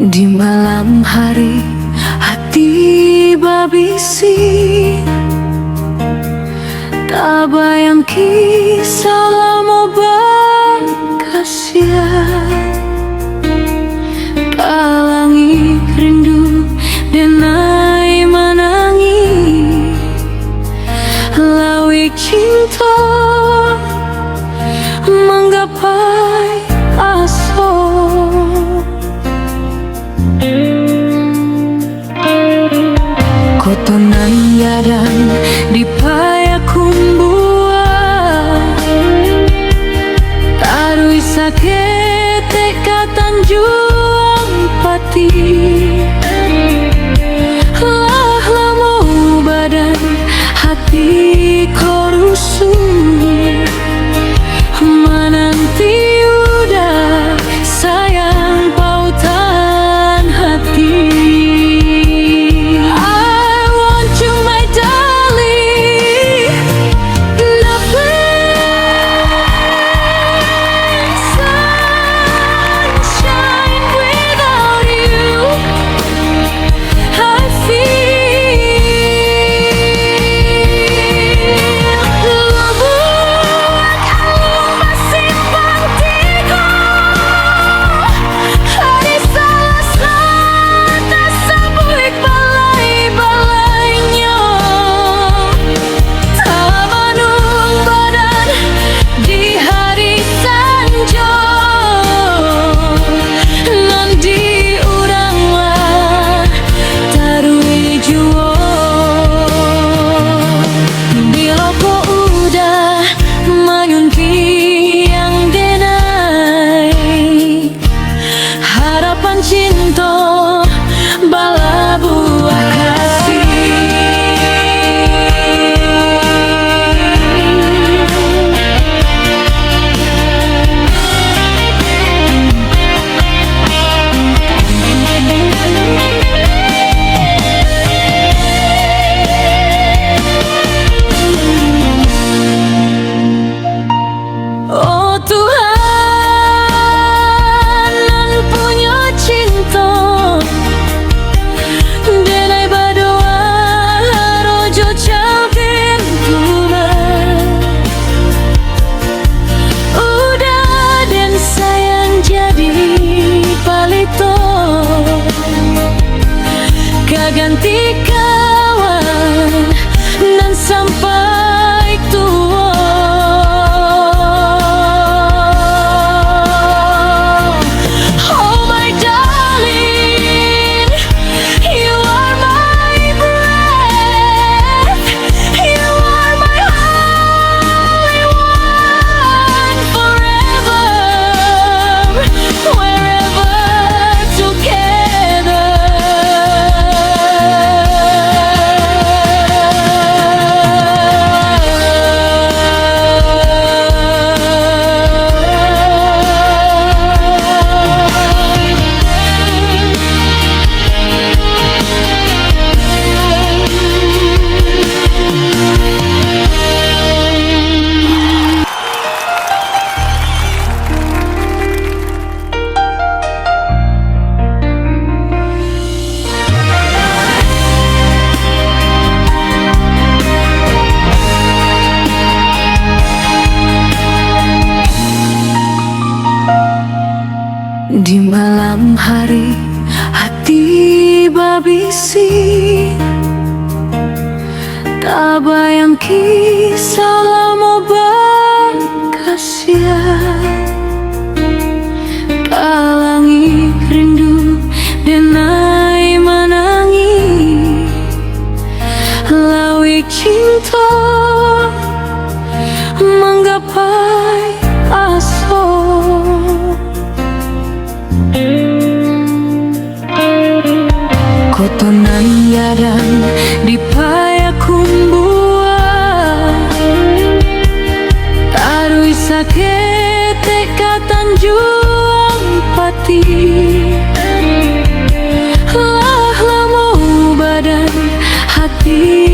Di malam hari hati babisi, tak bayang kisah lama bakasia, kalangi rindu denai manangi, lawi cinta menggapai aso. Kotonan yadan di payakumbua, tarui sakit tekatan juang pati, lah lamo badan hati korusu, menanti udah sayang pautan hati. Cinta bala buah kasih, oh Tuhan. Ganti kawan dan sampai tua, oh my darling, you are my breath, you are my only one, forever, wherever together. Di malam hari hati babisi, tak bayang kisah lama bakasia, kalangi rindu denai manangi, lawi cinta menggapai aso. Kotonan yadan di payakumbua, tarui sakit tekatan juang pati, lah lamo badan hati